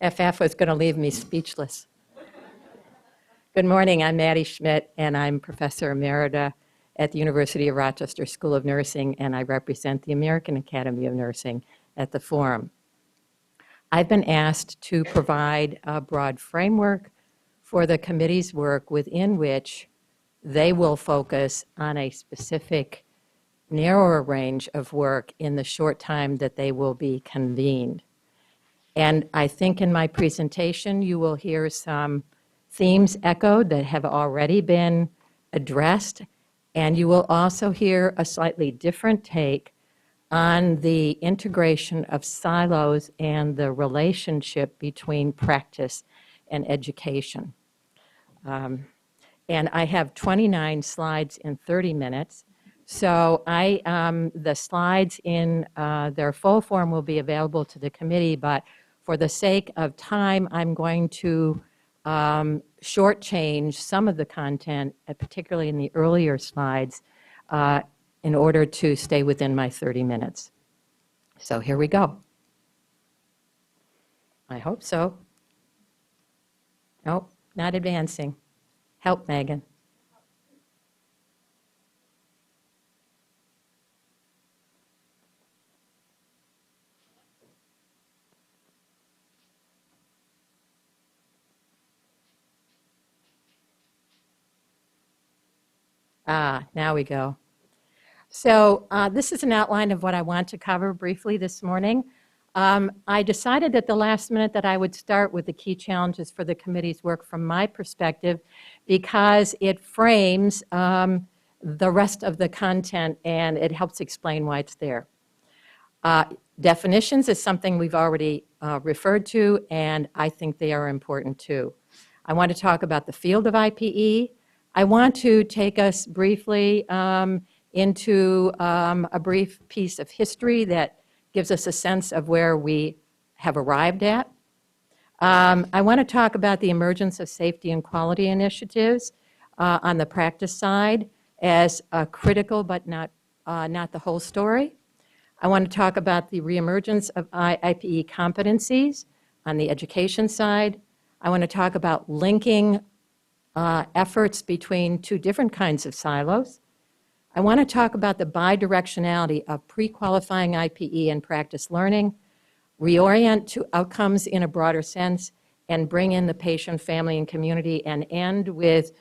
FF was going to leave me speechless. Good morning, I'm Mattie Schmitt, and I'm Professor Emerita at the University of Rochester School of Nursing, and I represent the American Academy of Nursing at the forum. I've been asked to provide a broad framework for the committee's work within which they will focus on a specific narrower range of work in the short time that they will be convened. And I think in my presentation you will hear some themes echoed that have already been addressed, and you will also hear a slightly different take on the integration of silos and the relationship between practice and education. And I have 29 slides in 30 minutes. So the slides in their full form will be available to the committee, but for the sake of time, I'm going to shortchange some of the content, particularly in the earlier slides, in order to stay within my 30 minutes. So here we go. I hope so. Nope, not advancing. Help, Megan. Now we go. So this is an outline of what I want to cover briefly this morning. I decided at the last minute that I would start with the key challenges for the committee's work from my perspective because it frames the rest of the content and it helps explain why it's there. Definitions is something we've already referred to, and I think they are important too. I want to talk about the field of IPE. I want to take us briefly into a brief piece of history that gives us a sense of where we have arrived at. I want to talk about the emergence of safety and quality initiatives on the practice side as critical but not the whole story. I want to talk about the reemergence of IPE competencies on the education side. I want to talk about linking efforts between two different kinds of silos. I want to talk about the bidirectionality of pre-qualifying IPE and practice learning, reorient to outcomes in a broader sense, and bring in the patient, family, and community, and end with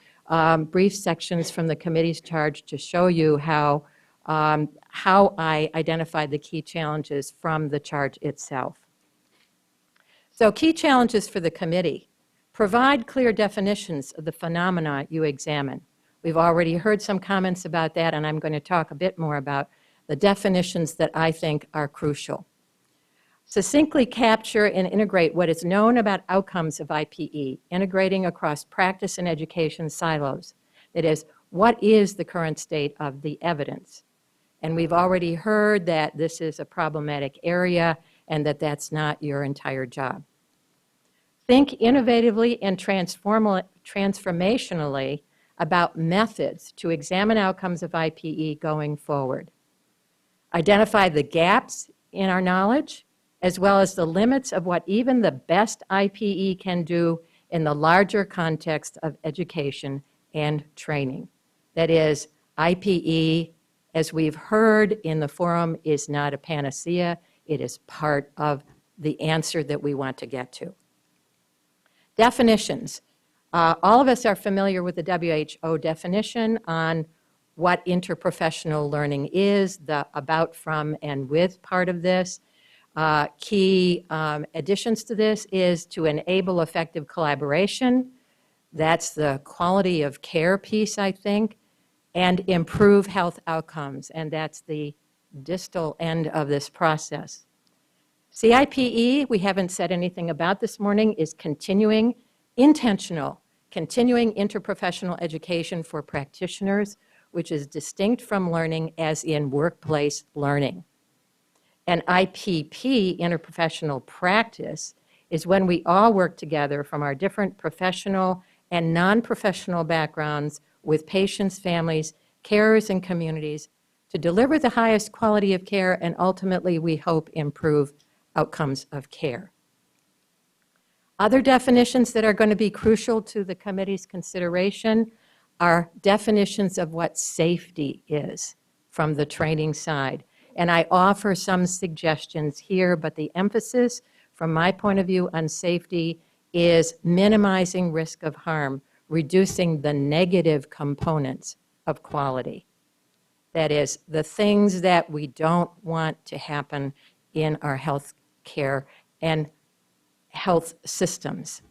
brief sections from the committee's charge to show you how I identified the key challenges from the charge itself. So key challenges for the committee. Provide clear definitions of the phenomena you examine. We've already heard some comments about that, and I'm going to talk a bit more about the definitions that I think are crucial. Succinctly capture and integrate what is known about outcomes of IPE, integrating across practice and education silos. That is, what is the current state of the evidence? And we've already heard that this is a problematic area and that that's not your entire job. Think innovatively and transformationally about methods to examine outcomes of IPE going forward. Identify the gaps in our knowledge, as well as the limits of what even the best IPE can do in the larger context of education and training. That is, IPE, as we've heard in the forum, is not a panacea. It is part of the answer that we want to get to. Definitions. All of us are familiar with the WHO definition on what interprofessional learning is, the about, from, and with part of this. Key additions to this is to enable effective collaboration. That's the quality of care piece, I think, and improve health outcomes, and that's the distal end of this process. CIPE, we haven't said anything about this morning, is continuing interprofessional education for practitioners, which is distinct from learning as in workplace learning. And IPP, interprofessional practice, is when we all work together from our different professional and non-professional backgrounds with patients, families, carers, and communities to deliver the highest quality of care and ultimately, we hope, improve outcomes of care. Other definitions that are going to be crucial to the committee's consideration are definitions of what safety is from the training side. And I offer some suggestions here, but the emphasis from my point of view on safety is minimizing risk of harm, reducing the negative components of quality. That is, the things that we don't want to happen in our health care and health systems.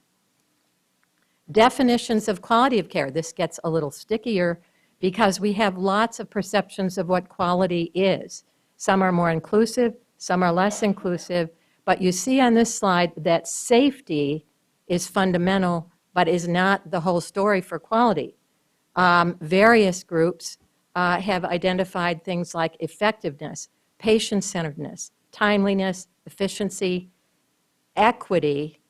Definitions of quality of care. This gets a little stickier because we have lots of perceptions of what quality is. Some are more inclusive, some are less inclusive, but you see on this slide that safety is fundamental, but is not the whole story for quality. Various groups have identified things like effectiveness, patient-centeredness, timeliness, efficiency, equity,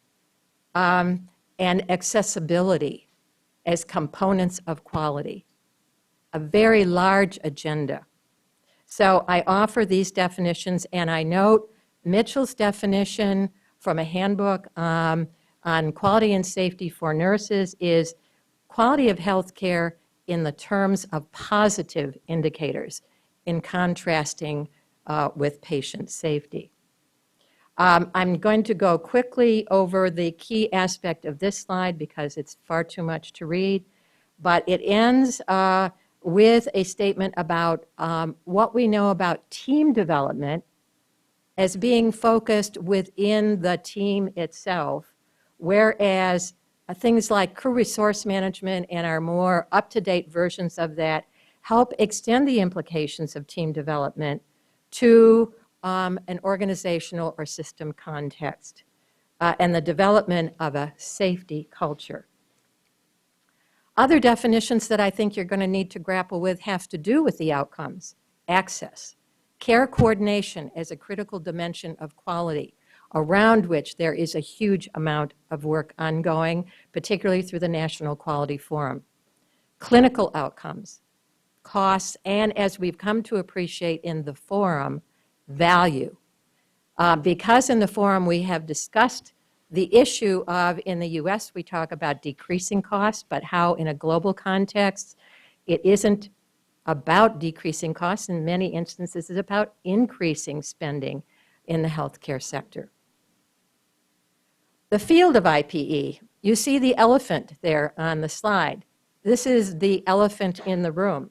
and accessibility as components of quality. A very large agenda. So I offer these definitions, and I note Mitchell's definition from a handbook on quality and safety for nurses is quality of health care in the terms of positive indicators, in contrasting with patient safety. I'm going to go quickly over the key aspect of this slide because it's far too much to read, but it ends with a statement about what we know about team development as being focused within the team itself, whereas things like crew resource management and our more up-to-date versions of that help extend the implications of team development to an organizational or system context and the development of a safety culture. Other definitions that I think you're going to need to grapple with have to do with the outcomes, access, care coordination as a critical dimension of quality, around which there is a huge amount of work ongoing, particularly through the National Quality Forum. Clinical outcomes, costs, and as we've come to appreciate in the forum, value. Because in the forum we have discussed the issue of, in the US, we talk about decreasing costs, but how in a global context, it isn't about decreasing costs. In many instances, it's about increasing spending in the healthcare sector. The field of IPE, you see the elephant there on the slide. This is the elephant in the room.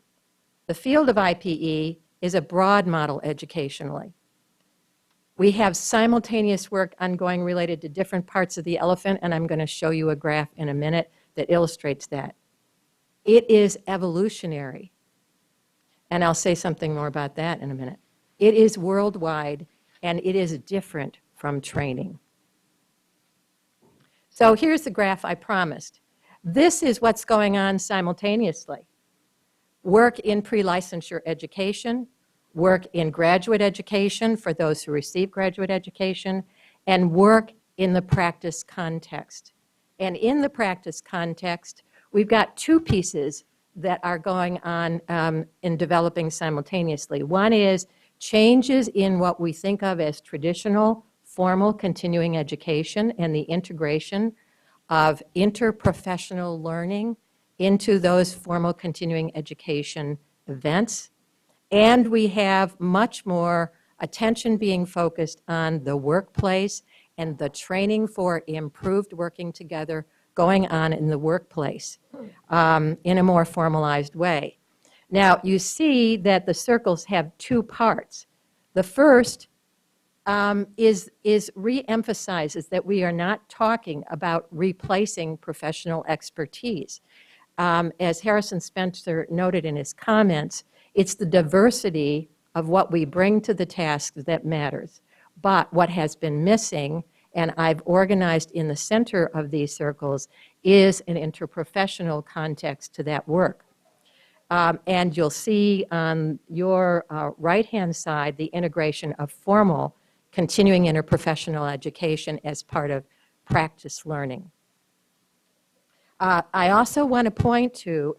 The field of IPE is a broad model educationally. We have simultaneous work ongoing related to different parts of the elephant, and I'm going to show you a graph in a minute that illustrates that. It is evolutionary, and I'll say something more about that in a minute. It is worldwide, and it is different from training. So here's the graph I promised. This is what's going on simultaneously. Work in pre-licensure education, work in graduate education for those who receive graduate education, and work in the practice context. And in the practice context, we've got two pieces that are going on in developing simultaneously. One is changes in what we think of as traditional formal continuing education and the integration of interprofessional learning into those formal continuing education events. And we have much more attention being focused on the workplace and the training for improved working together going on in the workplace in a more formalized way. Now, you see that the circles have two parts. The first re-emphasizes that we are not talking about replacing professional expertise. As Harrison Spencer noted in his comments, it's the diversity of what we bring to the task that matters. But what has been missing, and I've organized in the center of these circles, is an interprofessional context to that work. And you'll see on your right-hand side the integration of formal continuing interprofessional education as part of practice learning. I also want to point to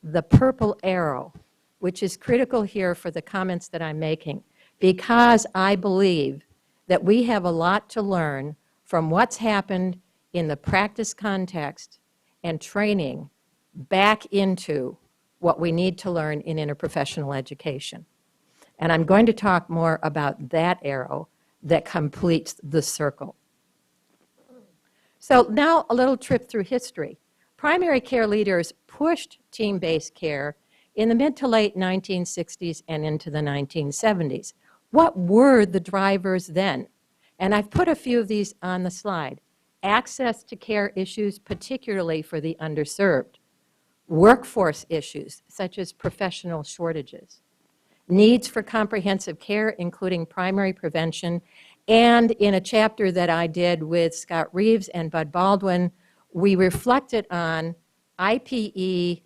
the purple arrow, which is critical here for the comments that I'm making, because I believe that we have a lot to learn from what's happened in the practice context and training back into what we need to learn in interprofessional education. And I'm going to talk more about that arrow that completes the circle. So now a little trip through history. Primary care leaders pushed team-based care in the mid to late 1960s and into the 1970s. What were the drivers then? And I've put a few of these on the slide. Access to care issues, particularly for the underserved. Workforce issues, such as professional shortages. Needs for comprehensive care, including primary prevention. And in a chapter that I did with Scott Reeves and Bud Baldwin, we reflected on IPE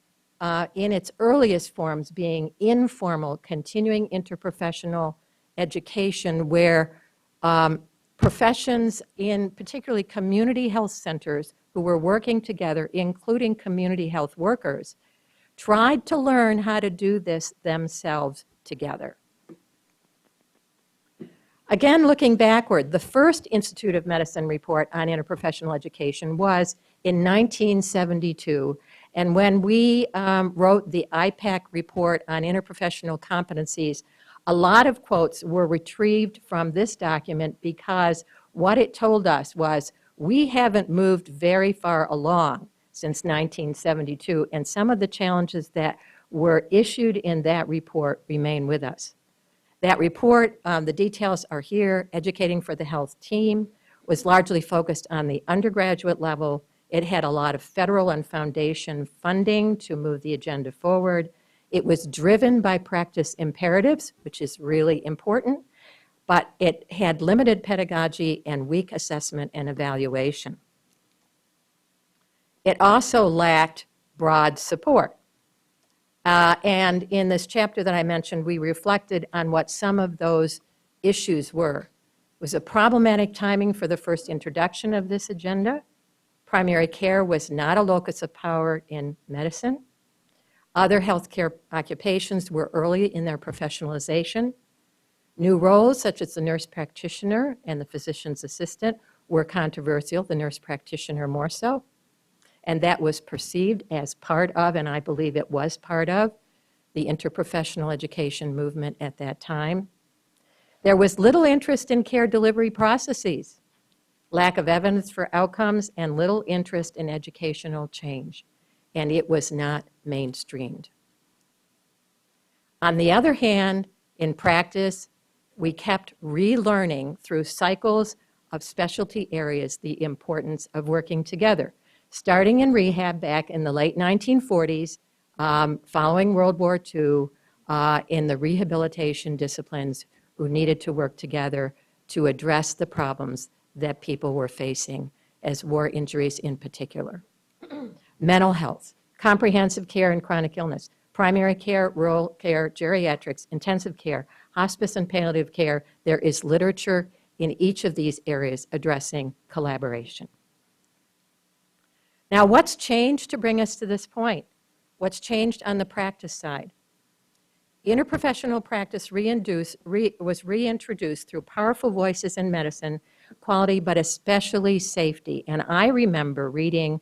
in its earliest forms being informal, continuing interprofessional education where professions in particularly community health centers who were working together, including community health workers, tried to learn how to do this themselves together. Again, looking backward, the first Institute of Medicine report on interprofessional education was in 1972, and when we wrote the IPAC report on interprofessional competencies, a lot of quotes were retrieved from this document because what it told us was we haven't moved very far along since 1972, and some of the challenges that were issued in that report remain with us. That report, the details are here. Educating for the Health team was largely focused on the undergraduate level. It had a lot of federal and foundation funding to move the agenda forward. It was driven by practice imperatives, which is really important, but it had limited pedagogy and weak assessment and evaluation. It also lacked broad support. And in this chapter that I mentioned, we reflected on what some of those issues were. It was a problematic timing for the first introduction of this agenda. Primary care was not a locus of power in medicine. Other healthcare occupations were early in their professionalization. New roles, such as the nurse practitioner and the physician's assistant, were controversial, the nurse practitioner more so. And that was perceived as part of, and I believe it was part of, the interprofessional education movement at that time. There was little interest in care delivery processes, lack of evidence for outcomes, and little interest in educational change. And it was not mainstreamed. On the other hand, in practice, we kept relearning through cycles of specialty areas the importance of working together. Starting in rehab back in the late 1940s, following World War II, in the rehabilitation disciplines who needed to work together to address the problems that people were facing, as war injuries in particular. Mental health, comprehensive care and chronic illness, primary care, rural care, geriatrics, intensive care, hospice and palliative care. There is literature in each of these areas addressing collaboration. Now, what's changed to bring us to this point? What's changed on the practice side? Interprofessional practice was reintroduced through powerful voices in medicine, quality, but especially safety. And I remember reading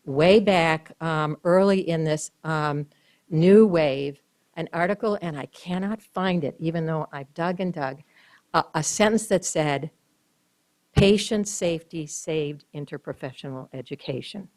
way back early in this new wave, an article, and I cannot find it, even though I've dug and dug, a sentence that said, patient safety saved interprofessional education.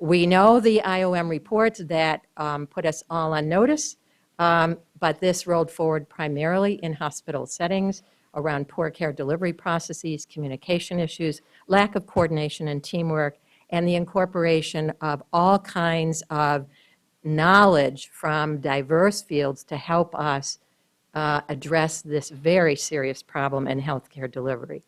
We know the IOM reports that put us all on notice, but this rolled forward primarily in hospital settings around poor care delivery processes, communication issues, lack of coordination and teamwork, and the incorporation of all kinds of knowledge from diverse fields to help us address this very serious problem in healthcare delivery.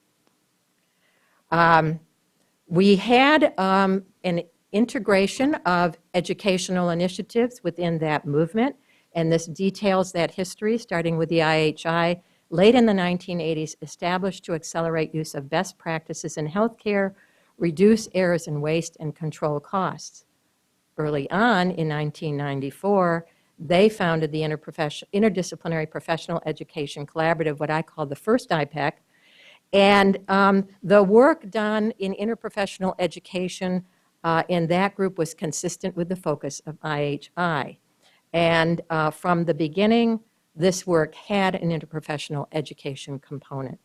We had an integration of educational initiatives within that movement, and this details that history, starting with the IHI, late in the 1980s, established to accelerate use of best practices in healthcare, reduce errors and waste, and control costs. Early on, in 1994, they founded the Interdisciplinary Professional Education Collaborative, what I call the first IPEC, And the work done in interprofessional education in that group was consistent with the focus of IHI. And from the beginning, this work had an interprofessional education component.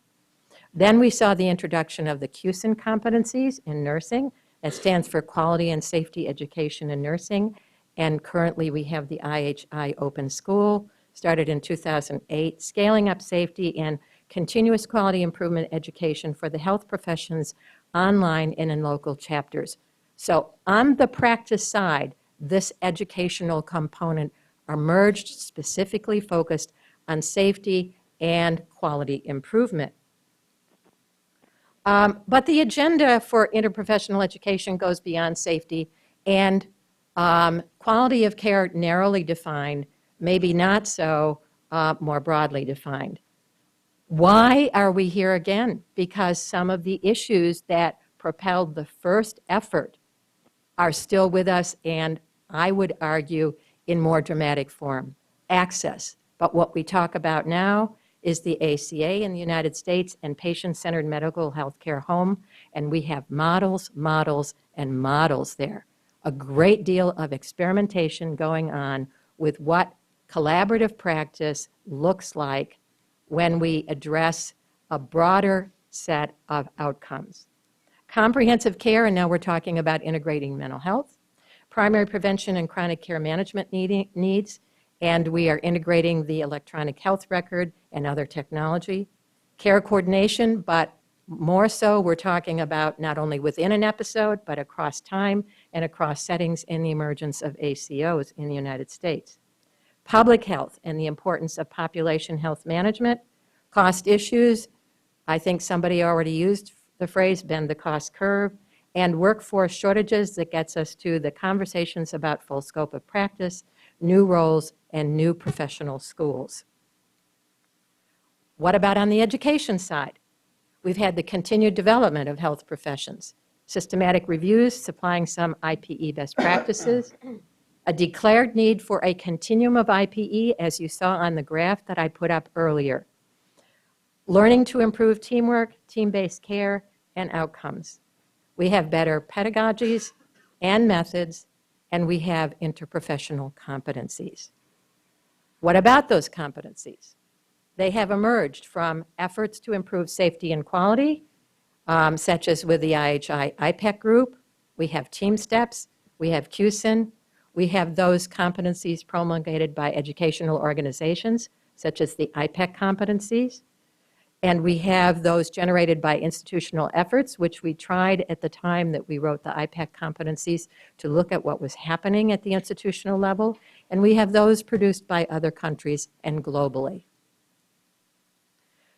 Then we saw the introduction of the CUSIN competencies in nursing. That stands for Quality and Safety Education in Nursing. And currently we have the IHI Open School, started in 2008, scaling up safety and continuous quality improvement education for the health professions online and in local chapters. So on the practice side, this educational component emerged specifically focused on safety and quality improvement. But the agenda for interprofessional education goes beyond safety and quality of care narrowly defined, maybe not so more broadly defined. Why are we here again? Because some of the issues that propelled the first effort are still with us, and I would argue in more dramatic form. Access. But what we talk about now is the ACA in the United States and patient-centered medical health care home, and we have models, models, and models there. A great deal of experimentation going on with what collaborative practice looks like when we address a broader set of outcomes. Comprehensive care, and now we're talking about integrating mental health, primary prevention and chronic care management needs, and we are integrating the electronic health record and other technology. Care coordination, but more so we're talking about not only within an episode, but across time and across settings in the emergence of ACOs in the United States. Public health and the importance of population health management, cost issues, I think somebody already used the phrase bend the cost curve, and workforce shortages that gets us to the conversations about full scope of practice, new roles, and new professional schools. What about on the education side? We've had the continued development of health professions, systematic reviews supplying some IPE best practices, a declared need for a continuum of IPE, as you saw on the graph that I put up earlier. Learning to improve teamwork, team-based care, and outcomes. We have better pedagogies and methods, and we have interprofessional competencies. What about those competencies? They have emerged from efforts to improve safety and quality, such as with the IHI IPEC group. We have team steps, we have CUSIN, we have those competencies promulgated by educational organizations, such as the IPEC competencies. And we have those generated by institutional efforts, which we tried at the time that we wrote the IPEC competencies to look at what was happening at the institutional level. And we have those produced by other countries and globally.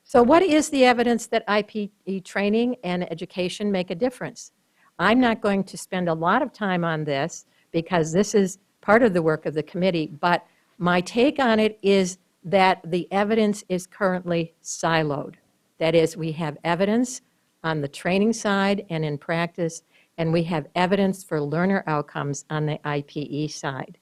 So what is the evidence that IPE training and education make a difference? I'm not going to spend a lot of time on this because this is part of the work of the committee, but my take on it is that the evidence is currently siloed. That is, we have evidence on the training side and in practice, and we have evidence for learner outcomes on the IPE side.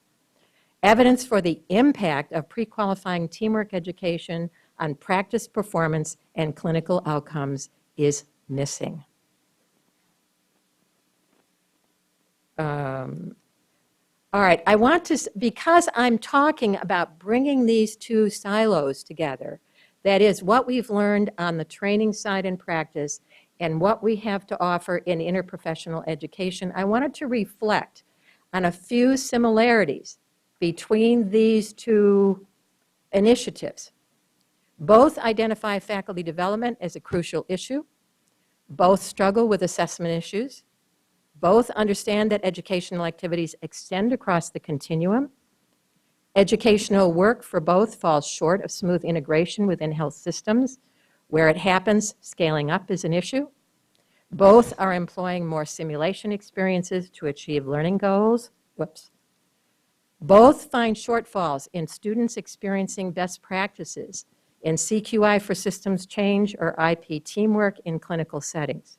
Evidence for the impact of pre-qualifying teamwork education on practice performance and clinical outcomes is missing. All right, I want to, because I'm talking about bringing these two silos together, that is what we've learned on the training side and practice and what we have to offer in interprofessional education, I wanted to reflect on a few similarities between these two initiatives. Both identify faculty development as a crucial issue. Both struggle with assessment issues. Both understand that educational activities extend across the continuum. Educational work for both falls short of smooth integration within health systems. Where it happens, scaling up is an issue. Both are employing more simulation experiences to achieve learning goals. Both find shortfalls in students experiencing best practices in CQI for systems change or IP teamwork in clinical settings.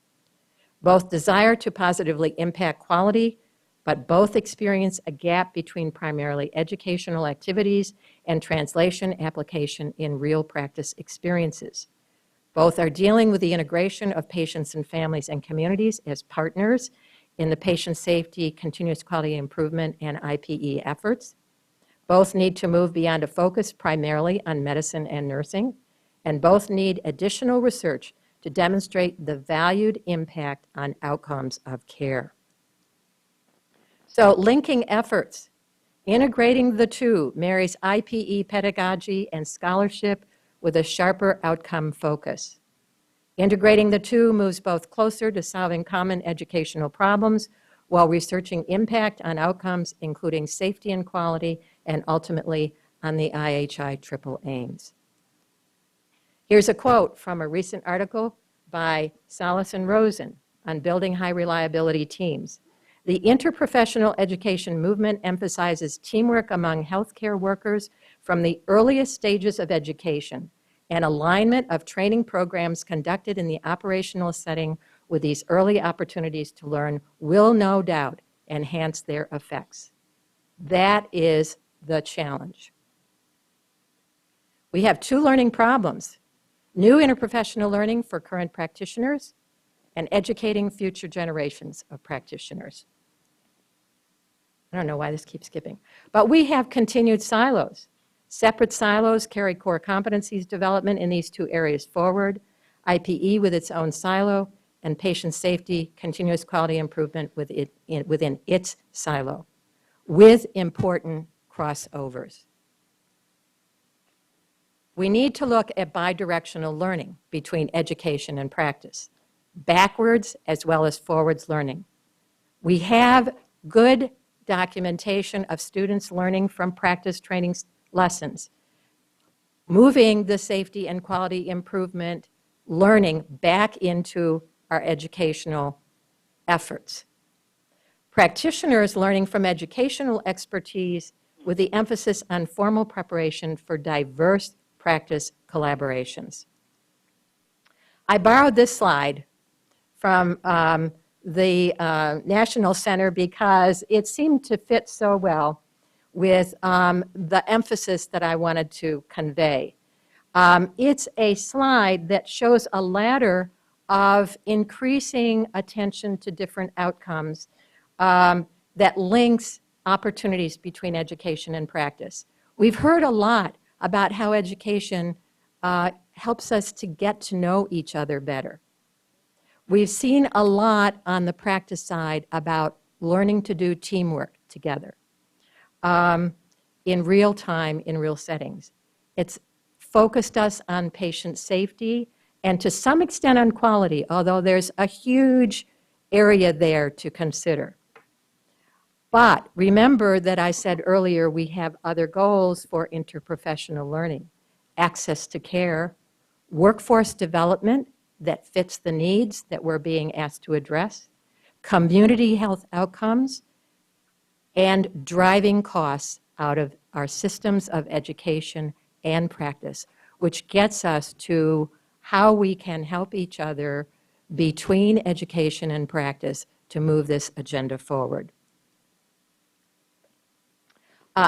Both desire to positively impact quality, but both experience a gap between primarily educational activities and translation application in real practice experiences. Both are dealing with the integration of patients and families and communities as partners in the patient safety, continuous quality improvement, and IPE efforts. Both need to move beyond a focus primarily on medicine and nursing, and both need additional research to demonstrate the valued impact on outcomes of care. So linking efforts, integrating the two marries IPE pedagogy and scholarship with a sharper outcome focus. Integrating the two moves both closer to solving common educational problems while researching impact on outcomes, including safety and quality, and ultimately on the IHI triple aims. Here's a quote from a recent article by Salas and Rosen on building high reliability teams. The interprofessional education movement emphasizes teamwork among healthcare workers from the earliest stages of education and alignment of training programs conducted in the operational setting with these early opportunities to learn will no doubt enhance their effects. That is the challenge. We have two learning problems: new interprofessional learning for current practitioners and educating future generations of practitioners. I don't know why this keeps skipping. But we have continued silos. Separate silos carry core competencies development in these two areas forward, IPE with its own silo, and patient safety, continuous quality improvement within its silo, with important crossovers. We need to look at bidirectional learning between education and practice, backwards as well as forwards learning. We have good documentation of students learning from practice training lessons, moving the safety and quality improvement learning back into our educational efforts. Practitioners learning from educational expertise with the emphasis on formal preparation for diverse practice collaborations. I borrowed this slide from the National Center because it seemed to fit so well with the emphasis that I wanted to convey. It's a slide that shows a ladder of increasing attention to different outcomes that links opportunities between education and practice. We've heard a lot about how education helps us to get to know each other better. We've seen a lot on the practice side about learning to do teamwork together in real time, in real settings. It's focused us on patient safety and to some extent on quality, although there's a huge area there to consider. But remember that I said earlier we have other goals for interprofessional learning: access to care, workforce development that fits the needs that we're being asked to address, community health outcomes, and driving costs out of our systems of education and practice, which gets us to how we can help each other between education and practice to move this agenda forward.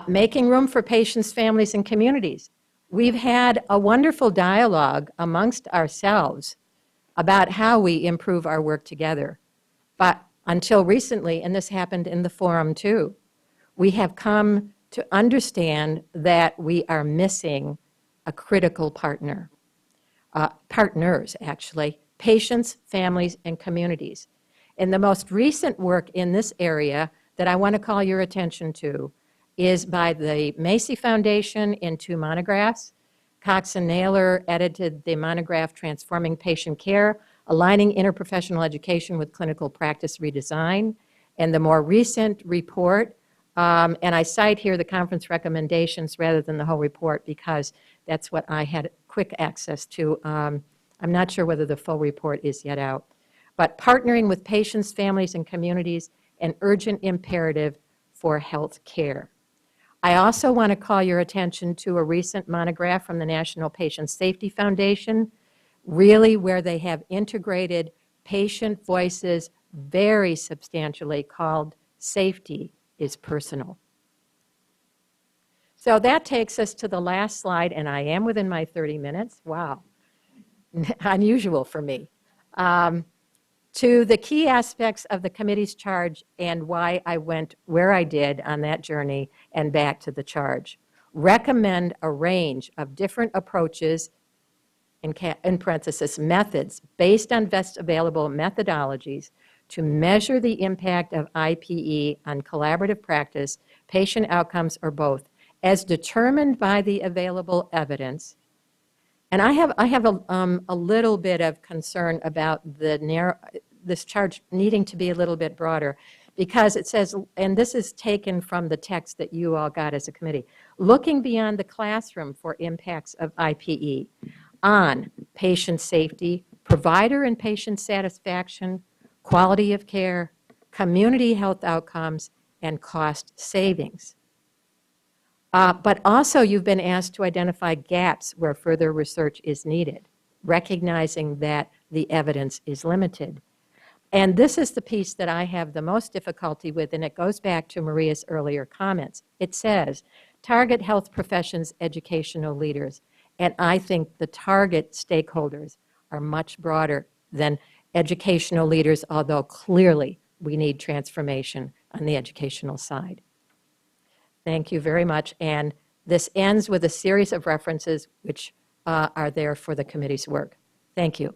Making room for patients, families, and communities. We've had a wonderful dialogue amongst ourselves about how we improve our work together. But until recently, and this happened in the forum too, we have come to understand that we are missing a critical partner. Partners, actually, patients, families, and communities. And the most recent work in this area that I want to call your attention to is by the Macy Foundation in 2 monographs. Cox and Naylor edited the monograph Transforming Patient Care, Aligning Interprofessional Education with Clinical Practice Redesign. And the more recent report, and I cite here the conference recommendations rather than the whole report because that's what I had quick access to. I'm not sure whether the full report is yet out. But Partnering with Patients, Families, and Communities, an Urgent Imperative for Health Care. I also want to call your attention to a recent monograph from the National Patient Safety Foundation, really where they have integrated patient voices very substantially, called Safety is Personal. So that takes us to the last slide, and I am within my 30 minutes. Wow. unusual for me. To the key aspects of the committee's charge and why I went where I did on that journey and back to the charge. Recommend a range of different approaches, in parenthesis, methods, based on best available methodologies to measure the impact of IPE on collaborative practice, patient outcomes, or both, as determined by the available evidence. And I have a little bit of concern about this charge needing to be a little bit broader, because it says, and this is taken from the text that you all got as a committee, looking beyond the classroom for impacts of IPE on patient safety, provider and patient satisfaction, quality of care, community health outcomes, and cost savings. But also, you've been asked to identify gaps where further research is needed, recognizing that the evidence is limited. And this is the piece that I have the most difficulty with, and it goes back to Maria's earlier comments. It says, target health professions, educational leaders. And I think the target stakeholders are much broader than educational leaders, although clearly we need transformation on the educational side. Thank you very much. And this ends with a series of references which are there for the committee's work. Thank you.